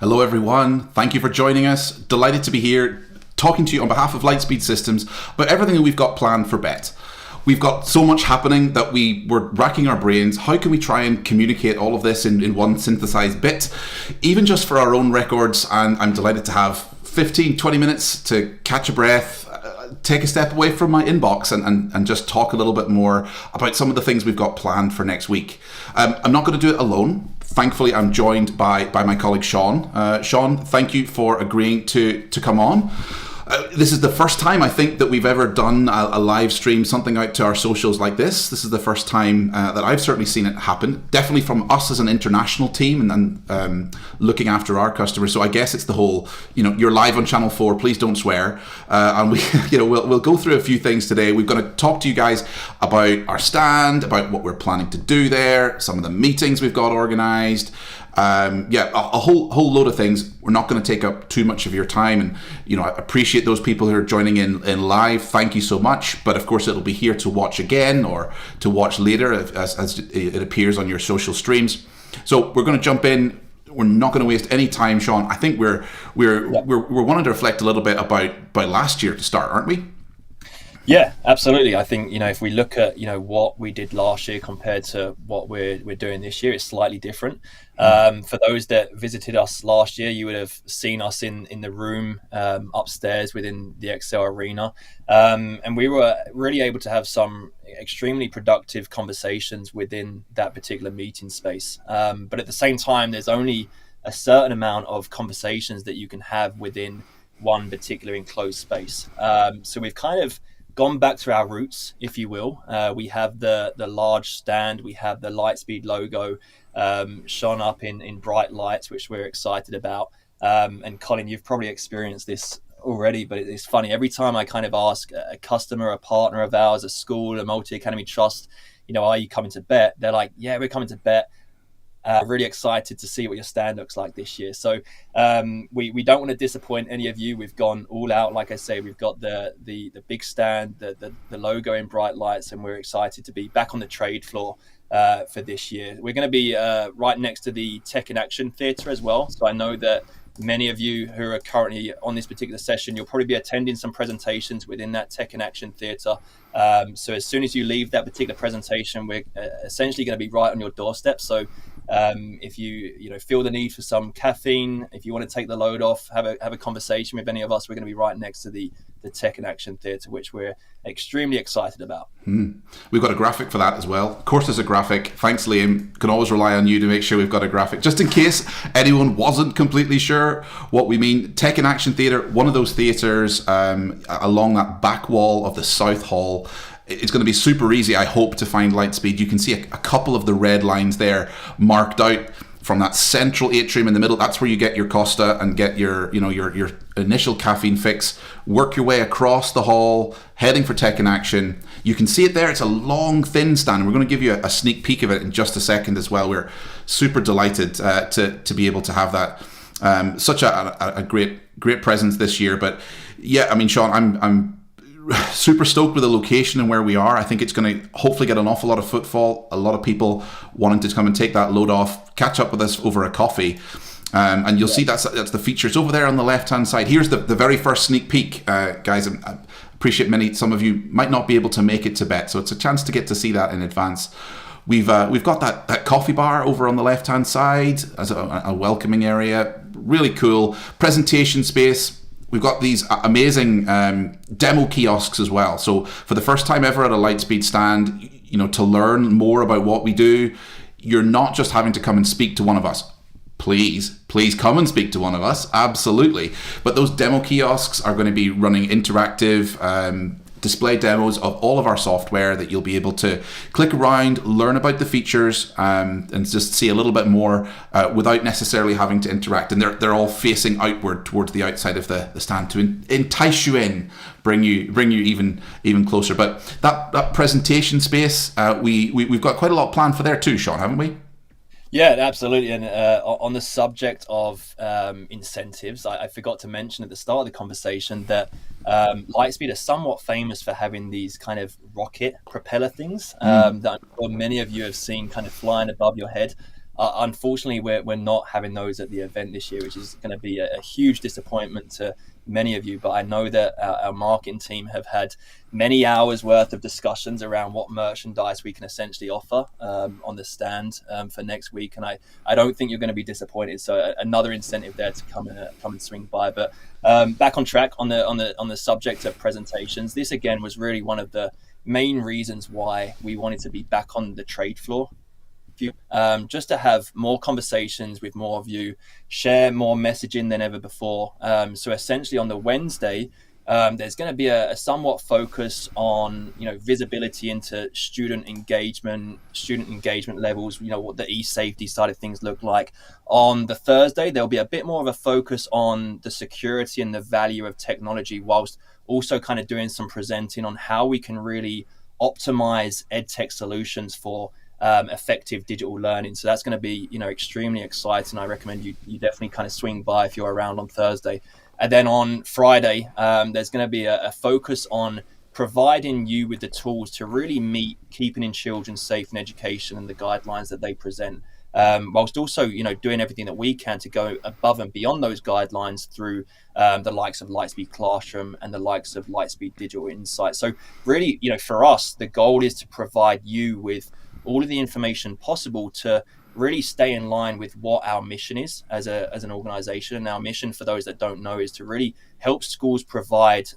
Hello, everyone. Thank you for joining us. Delighted to be here talking to you on behalf of Lightspeed Systems about everything that we've got planned for BET. We've got so much happening that we were racking our brains. How can we try and communicate all of this in one synthesized bit, even just for our own records? And I'm delighted to have 15, 20 minutes to catch a breath, take a step away from my inbox and just talk a little bit more about some of the things we've got planned for next week. I'm not going to do it alone. Thankfully, I'm joined by my colleague Shaun. Shaun, thank you for agreeing to come on. This is the first time I think that we've ever done a live stream, something out to our socials like this. This is the first time that I've certainly seen it happen. Definitely from us as an international team and looking after our customers. So I guess it's the whole, you're live on Channel 4, please don't swear. And we, we'll go through a few things today. We're going to talk to you guys about our stand, about what we're planning to do there, some of the meetings we've got organized. A whole load of things. We're not going to take up too much of your time, and I appreciate those people who are joining in live. Thank you so much. But of course, it'll be here to watch again or to watch later as it appears on your social streams. So we're going to jump in. We're not going to waste any time, Shaun. I think we're wanting to reflect a little bit about last year to start, aren't we? Yeah, absolutely. I think, if we look at, what we did last year compared to what we're doing this year, it's slightly different. For those that visited us last year, you would have seen us in the room upstairs within the Excel Arena. And we were really able to have some extremely productive conversations within that particular meeting space. But at the same time, there's only a certain amount of conversations that you can have within one particular enclosed space. So we've kind of gone back to our roots, if you will. We have the large stand, we have the Lightspeed logo shone up in bright lights, which we're excited about. And Colin, you've probably experienced this already, but it's funny. Every time I kind of ask a customer, a partner of ours, a school, a multi-academy trust, are you coming to BET? They're like, yeah, we're coming to BET. Really excited to see what your stand looks like this year. So we don't want to disappoint any of you. We've gone all out. Like I say, we've got the big stand, the logo in bright lights, and we're excited to be back on the trade floor for this year. We're going to be right next to the Tech in Action Theatre as well. So I know that many of you who are currently on this particular session, you'll probably be attending some presentations within that Tech in Action Theatre. So as soon as you leave that particular presentation, we're essentially going to be right on your doorstep. So if you feel the need for some caffeine, if you want to take the load off, have a conversation with any of us, we're going to be right next to the Tech in Action Theatre, which we're extremely excited about. We've got a graphic for that as well. Of course there's a graphic. Thanks, Liam. Can always rely on you to make sure we've got a graphic. Just in case anyone wasn't completely sure what we mean, Tech in Action Theatre, one of those theatres along that back wall of the South Hall. It's going to be super easy, I hope, to find Lightspeed. You can see a couple of the red lines there marked out from that central atrium in the middle. That's where you get your Costa and get your initial caffeine fix. Work your way across the hall, heading for Tech in Action. You can see it there. It's a long, thin stand. We're going to give you a sneak peek of it in just a second as well. We're super delighted to be able to have that. Such a great presence this year. But yeah, I mean, Shaun, I'm super stoked with the location and where we are. I think it's going to hopefully get an awful lot of footfall, a lot of people wanting to come and take that load off, catch up with us over a coffee. And you'll see that's the features over there on the left hand side. Here's the very first sneak peek, guys. I appreciate some of you might not be able to make it to BET, so it's a chance to get to see that in advance. We've got that coffee bar over on the left hand side as a welcoming area. Really cool presentation space. We've got these amazing demo kiosks as well. So for the first time ever at a Lightspeed stand, to learn more about what we do, you're not just having to come and speak to one of us. Please come and speak to one of us. Absolutely. But those demo kiosks are going to be running interactive display demos of all of our software that you'll be able to click around, learn about the features, and just see a little bit more without necessarily having to interact. And they're all facing outward towards the outside of the stand to entice you in, bring you even closer. But that presentation space, we've got quite a lot planned for there too, Shaun, haven't we? Yeah, absolutely. And on the subject of incentives, I forgot to mention at the start of the conversation that Lightspeed are somewhat famous for having these kind of rocket propeller things that I'm sure many of you have seen kind of flying above your head. Unfortunately, we're not having those at the event this year, which is going to be a huge disappointment to many of you. But I know that our marketing team have had many hours worth of discussions around what merchandise we can essentially offer on the stand for next week, and I don't think you're going to be disappointed. So another incentive there to come and swing by. But back on track on the subject of presentations, this again was really one of the main reasons why we wanted to be back on the trade floor, just to have more conversations with more of you, share more messaging than ever before. So essentially on the Wednesday, there's going to be a somewhat focus on, visibility into student engagement levels, what the e-safety side of things look like. On the Thursday, there'll be a bit more of a focus on the security and the value of technology, whilst also kind of doing some presenting on how we can really optimize edtech solutions for effective digital learning. So that's going to be, extremely exciting. I recommend you definitely kind of swing by if you're around on Thursday. And then on Friday, there's going to be a focus on providing you with the tools to really meet keeping in children safe in education and the guidelines that they present, whilst also, doing everything that we can to go above and beyond those guidelines through the likes of Lightspeed Classroom and the likes of Lightspeed Digital Insight. So really, for us, the goal is to provide you with all of the information possible to really stay in line with what our mission is as an organization. And our mission, for those that don't know, is to really help schools provide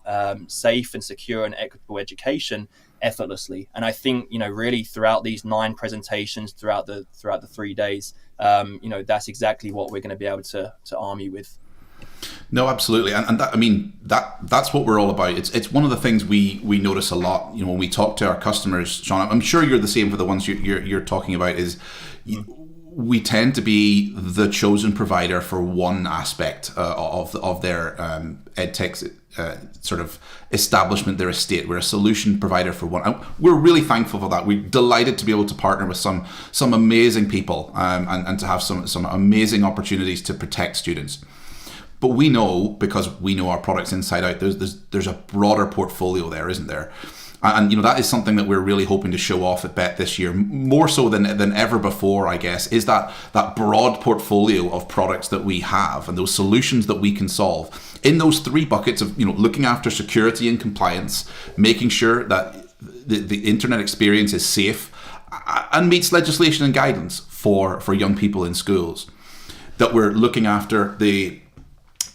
safe and secure and equitable education effortlessly. And I think, really throughout these 9 presentations throughout the 3 days, that's exactly what we're going to be able to arm you with. No, absolutely, and that's what we're all about. It's one of the things we notice a lot. When we talk to our customers, Shaun, I'm sure you're the same for the ones you're talking about. We tend to be the chosen provider for one aspect of their edtech sort of establishment, their estate. We're a solution provider for one. And we're really thankful for that. We're delighted to be able to partner with some amazing people and to have some amazing opportunities to protect students. But we know, because we know our products inside out, there's a broader portfolio there, isn't there? And that is something that we're really hoping to show off at BET this year, more so than ever before, I guess, is that broad portfolio of products that we have and those solutions that we can solve in those 3 buckets of, looking after security and compliance, making sure that the internet experience is safe and meets legislation and guidance for young people in schools, that we're looking after the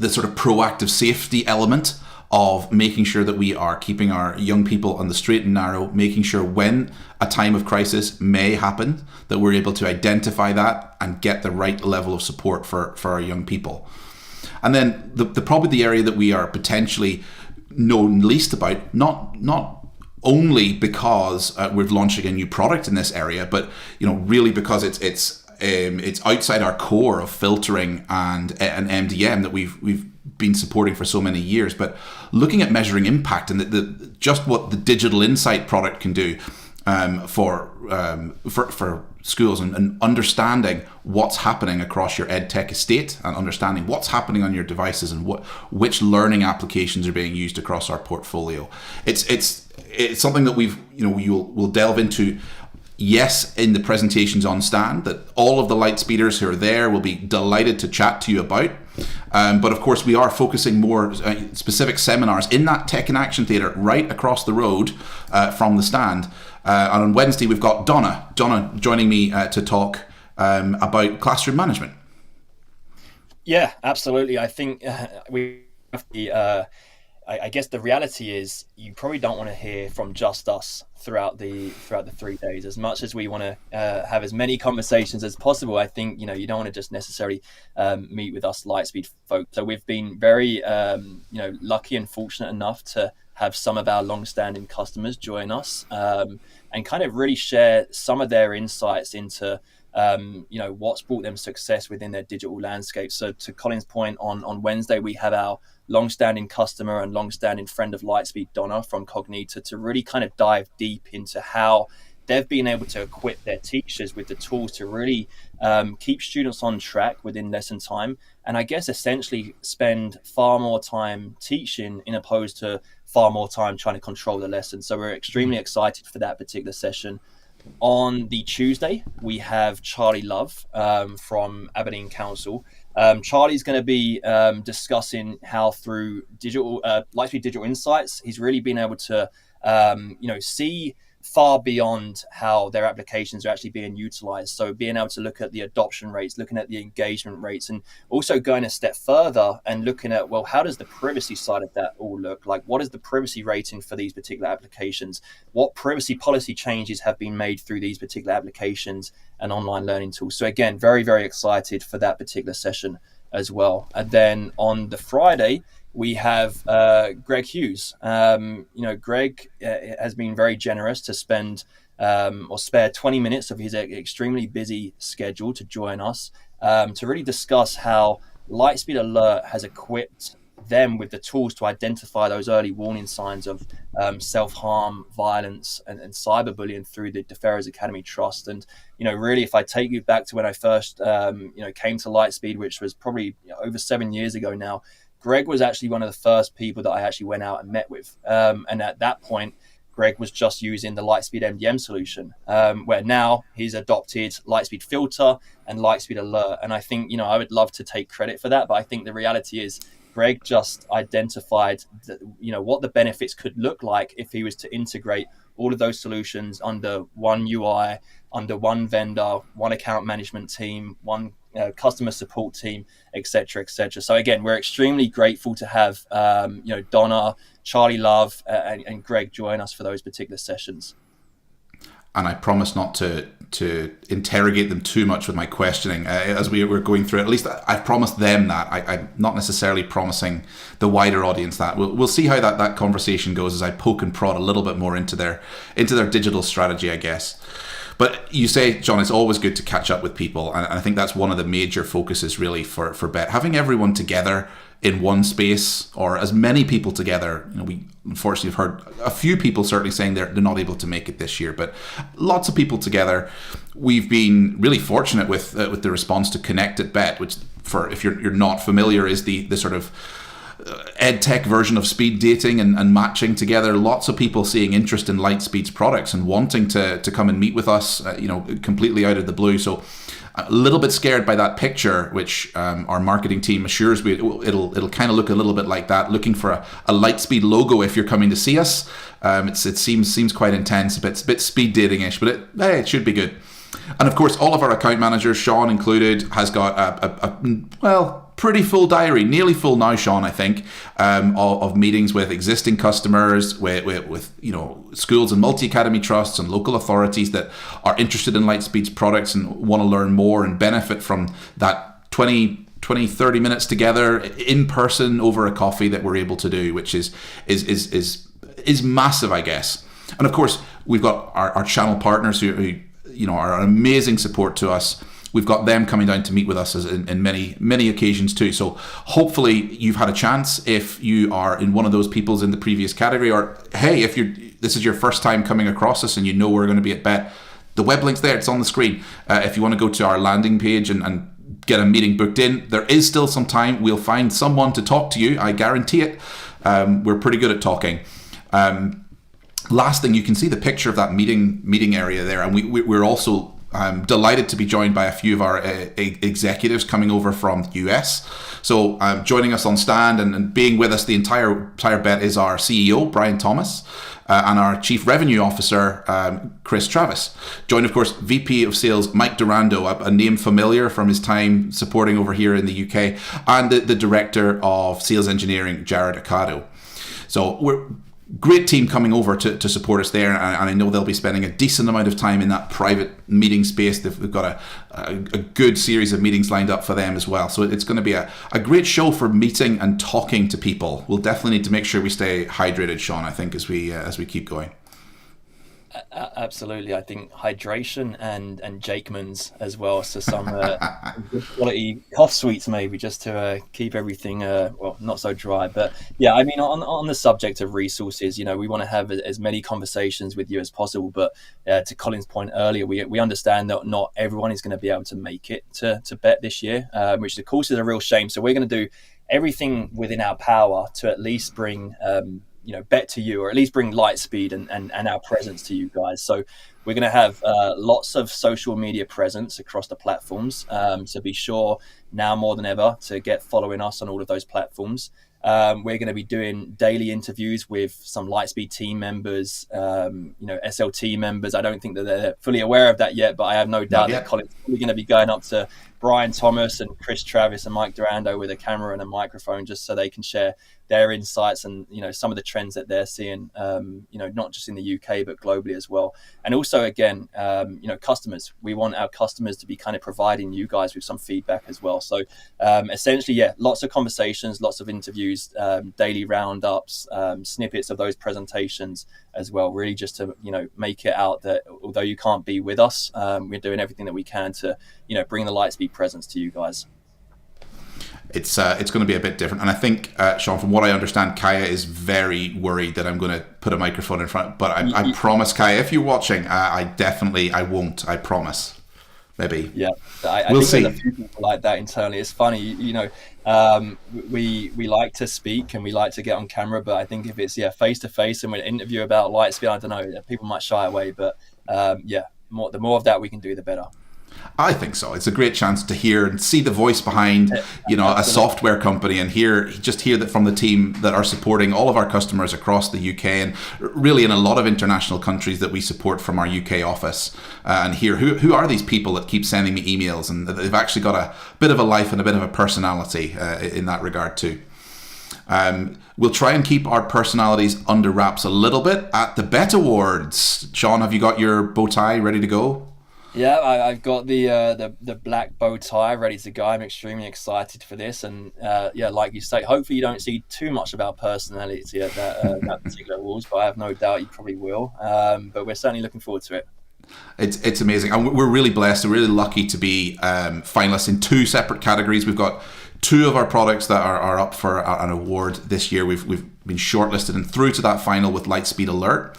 sort of proactive safety element of making sure that we are keeping our young people on the straight and narrow, making sure when a time of crisis may happen, that we're able to identify that and get the right level of support for our young people. And then probably the area that we are potentially known least about, not only because we're launching a new product in this area, but really because it's outside our core of filtering and MDM that we've been supporting for so many years. But looking at measuring impact and just what the Digital Insight product can do for schools, and understanding what's happening across your edtech estate, and understanding what's happening on your devices and which learning applications are being used across our portfolio. It's something that we'll delve into. Yes, in the presentations on stand, that all of the Lightspeeders who are there will be delighted to chat to you about. But of course, we are focusing more specific seminars in that Tech in Action Theatre right across the road from the stand. And on Wednesday, we've got Donna joining me to talk about classroom management. Yeah, absolutely. I think we have the... I guess the reality is you probably don't want to hear from just us throughout the 3 days. As much as we want to have as many conversations as possible, I think you don't want to just necessarily meet with us Lightspeed folks. So we've been very lucky and fortunate enough to have some of our long-standing customers join us and kind of really share some of their insights into what's brought them success within their digital landscape. So to Colin's point, on Wednesday we have our long-standing customer and long-standing friend of Lightspeed, Donna from Cognita, to really kind of dive deep into how they've been able to equip their teachers with the tools to really keep students on track within lesson time, and I guess essentially spend far more time teaching in opposed to far more time trying to control the lesson. So we're extremely excited for that particular session. On the Tuesday, we have Charlie Love from Aberdeen Council. Charlie's going to be discussing how through digital Lightspeed Digital Insights, he's really been able to see far beyond how their applications are actually being utilized. So being able to look at the adoption rates, looking at the engagement rates, and also going a step further and looking at, well, how does the privacy side of that all look like? What is the privacy rating for these particular applications? What privacy policy changes have been made through these particular applications and online learning tools? So again, very, very excited for that particular session as well. And then on the Friday, we have Greg Hughes. Greg has been very generous to spend or spare 20 minutes of his extremely busy schedule to join us to really discuss how Lightspeed Alert has equipped them with the tools to identify those early warning signs of self-harm, violence, and cyberbullying through the DeFerro's Academy Trust. And, really, if I take you back to when I first, came to Lightspeed, which was probably over 7 years ago now, Greg was actually one of the first people that I actually went out and met with. And at that point, Greg was just using the Lightspeed MDM solution, where now he's adopted Lightspeed Filter and Lightspeed Alert. And I think, I would love to take credit for that, but I think the reality is Greg just identified what the benefits could look like if he was to integrate all of those solutions under one UI, under one vendor, one account management team, one customer support team, etc., etc. So again, we're extremely grateful to have Donna, Charlie Love, and Greg join us for those particular sessions. And I promise not to interrogate them too much with my questioning as we were going through it. At least I've promised them that. I'm not necessarily promising the wider audience that. We'll see how that conversation goes as I poke and prod a little bit more into their digital strategy, I guess. But you say, John, it's always good to catch up with people. And I think that's one of the major focuses really for BET. Having everyone together in one space, or as many people together. We unfortunately have heard a few people certainly saying they're not able to make it this year, but lots of people together. We've been really fortunate with the response to Connect at BET, which, for if you're not familiar, is the sort of ed tech version of speed dating and matching together. Lots of people seeing interest in Lightspeed's products and wanting to come and meet with us, completely out of the blue. So a little bit scared by that picture, which our marketing team assures me it'll kind of look a little bit like that. Looking for a Lightspeed logo if you're coming to see us. It seems quite intense, a bit speed dating-ish, but it should be good. And of course, all of our account managers, Shaun included, has got a pretty full diary, nearly full now, Shaun, I think, of meetings with existing customers, with schools and multi-academy trusts and local authorities that are interested in Lightspeed's products and want to learn more and benefit from that 20, 30 minutes together in person over a coffee that we're able to do, which is massive, I guess. And of course, we've got our channel partners who are an amazing support to us. We've got them coming down to meet with us in many occasions too. So hopefully you've had a chance, if you are in one of those peoples in the previous category, or hey, if this is your first time coming across us and we're going to be at BET, the web link's there, it's on the screen. If you want to go to our landing page and get a meeting booked in, there is still some time. We'll find someone to talk to you, I guarantee it. We're pretty good at talking. Last thing, you can see the picture of that meeting area there, and we're also delighted to be joined by a few of our executives coming over from the US. So joining us on stand and being with us the entire BET is our CEO, Brian Thomas, and our Chief Revenue Officer, Chris Travis. Joined, of course, VP of Sales, Mike Durando, a name familiar from his time supporting over here in the UK, and the Director of Sales Engineering, Jared Acado. So we're great team coming over to support us there, and I know they'll be spending a decent amount of time in that private meeting space. They've got a good series of meetings lined up for them as well. So it's going to be a great show for meeting and talking to people. We'll definitely need to make sure we stay hydrated, Shaun, I think, as we keep going. Absolutely. I think hydration and Jakemans as well. So some good quality cough sweets maybe, just to keep everything not so dry. But yeah, I mean, on the subject of resources, we want to have as many conversations with you as possible. But to Colin's point earlier, we understand that not everyone is going to be able to make it to BET this year, which of course is a real shame. So we're going to do everything within our power to at least bring bet to you, or at least bring Lightspeed and our presence to you guys. So we're going to have lots of social media presence across the platforms. So be sure now more than ever to get following us on all of those platforms. We're going to be doing daily interviews with some Lightspeed team members, SLT members. I don't think that they're fully aware of that yet, but I have no doubt that Colin's probably going to be going up to Brian Thomas and Chris Travis and Mike Durando with a camera and a microphone, just so they can share their insights and some of the trends that they're seeing, not just in the UK but globally as well. And also, again, customers. We want our customers to be kind of providing you guys with some feedback as well. So essentially, lots of conversations, lots of interviews, daily roundups, snippets of those presentations as well. Really, just to make it out that although you can't be with us, we're doing everything that we can to bring the Lightspeed presence to you guys. It's going to be a bit different, and I think Shaun, from what I understand, Kaya is very worried that I'm going to put a microphone in front. But I promise, Kaya, if you're watching, I won't. I promise. Maybe. Yeah, I we'll think see. There's a few people like that internally. It's funny, we like to speak and we like to get on camera, but I think if it's face to face and we interview about Lightspeed, I don't know, people might shy away. But the more of that we can do, the better. I think so. It's a great chance to hear and see the voice behind, a software company, and hear that from the team that are supporting all of our customers across the UK and really in a lot of international countries that we support from our UK office, and hear who are these people that keep sending me emails, and they've actually got a bit of a life and a bit of a personality in that regard too. We'll try and keep our personalities under wraps a little bit at the BET Awards. Shaun, have you got your bow tie ready to go? Yeah, I've got the black bow tie ready to go. I'm extremely excited for this, and like you say, hopefully you don't see too much of our personality at that particular awards, but I have no doubt you probably will. But we're certainly looking forward to it. It's amazing, and we're really blessed. We're really lucky to be finalists in 2 separate categories. We've got 2 of our products that are up for an award this year. We've been shortlisted and through to that final with Lightspeed Alert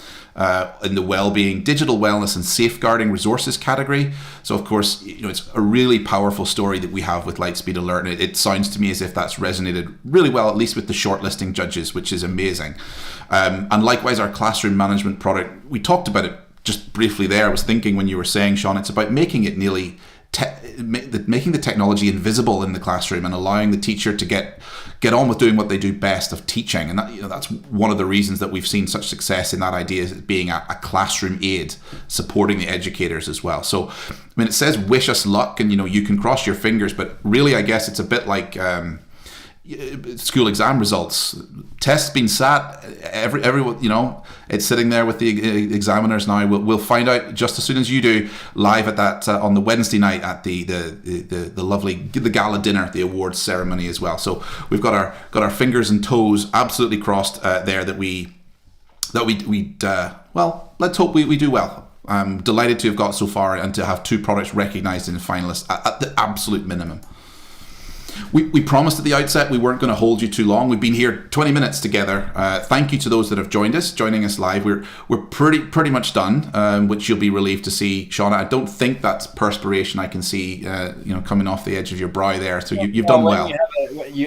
in the well-being, digital wellness and safeguarding resources category. So of course, it's a really powerful story that we have with Lightspeed Alert, and it sounds to me as if that's resonated really well, at least with the shortlisting judges, which is amazing. And likewise, our classroom management product, we talked about it just briefly there. I was thinking when you were saying, Shaun, it's about making it nearly making the technology invisible in the classroom and allowing the teacher to get on with doing what they do best, of teaching. And that, that's one of the reasons that we've seen such success in that idea, is being a classroom aid, supporting the educators as well. So, I mean, it says wish us luck, and you can cross your fingers, but really, I guess it's a bit like school exam results. Tests been sat, everyone, it's sitting there with the examiners now. We'll find out just as soon as you do, live at that on the Wednesday night at the lovely gala dinner, the awards ceremony as well. So we've got our fingers and toes absolutely crossed there that we let's hope we do well. I'm delighted to have got so far and to have 2 products recognised in the finalists at the absolute minimum. We promised at the outset we weren't going to hold you too long. We've been here 20 minutes together. Thank you to those that have joining us live. We're pretty much done, which you'll be relieved to see, Shaun. I don't think that's perspiration I can see, coming off the edge of your brow there. So you've done well.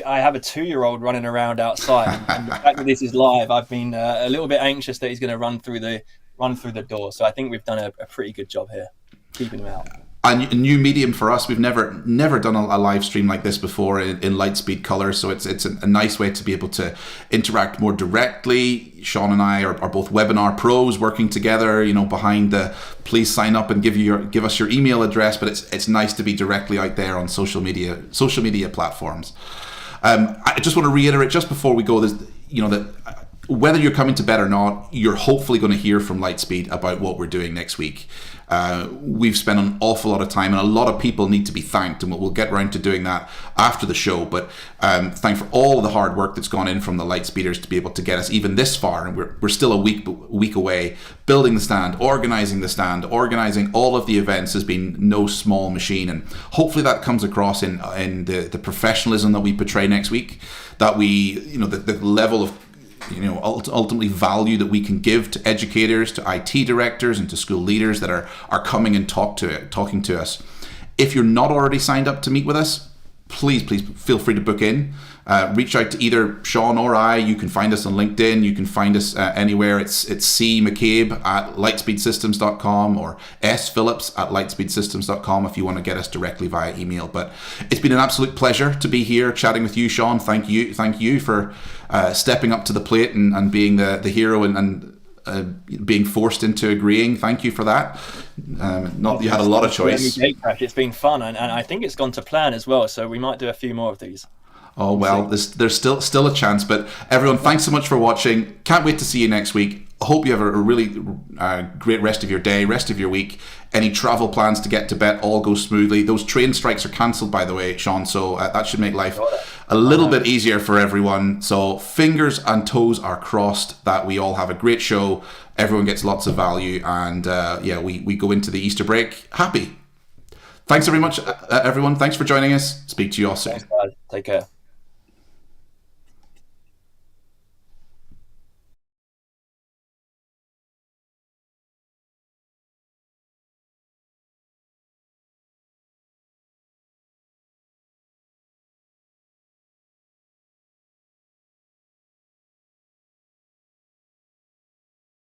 I have a 2-year-old running around outside, and the fact that this is live, I've been a little bit anxious that he's going to run through the door. So I think we've done a pretty good job here, keeping him out. A new medium for us. We've never done a live stream like this before in Lightspeed Color, so it's a nice way to be able to interact more directly. Shaun and I are both webinar pros working together, behind the please sign up and give us your email address, but it's nice to be directly out there on social media platforms. I just want to reiterate just before we go, that whether you're coming to BET or not, you're hopefully going to hear from Lightspeed about what we're doing next week. We've spent an awful lot of time, and a lot of people need to be thanked, and we'll get around to doing that after the show. But thank for all the hard work that's gone in from the Lightspeeders to be able to get us even this far, and we're still a week away. Building the stand, organising all of the events has been no small machine, and hopefully that comes across in the professionalism that we portray next week. That we, the level of ultimately value that we can give to educators, to IT directors, and to school leaders that are coming and talking to us. If you're not already signed up to meet with us, please feel free to book in. Reach out to either Shaun or I. You can find us on LinkedIn. You can find us anywhere. It's C McCabe at lightspeedsystems.com or S Phillips at lightspeedsystems.com if you want to get us directly via email. But it's been an absolute pleasure to be here chatting with you, Shaun. Thank you for stepping up to the plate and being the hero and being forced into agreeing. Thank you for that. Not that you had a lot of choice. It's been fun, and I think it's gone to plan as well, so we might do a few more of these. Oh, well, there's still a chance. But everyone, thanks so much for watching. Can't wait to see you next week. Hope you have a really great rest of your day, rest of your week. Any travel plans to get to Bet all go smoothly. Those train strikes are cancelled, by the way, Shaun, so that should make life a little bit easier for everyone. So fingers and toes are crossed that we all have a great show. Everyone gets lots of value, and we go into the Easter break happy. Thanks very much, everyone. Thanks for joining us. Speak to you all soon. Thanks, guys. Take care.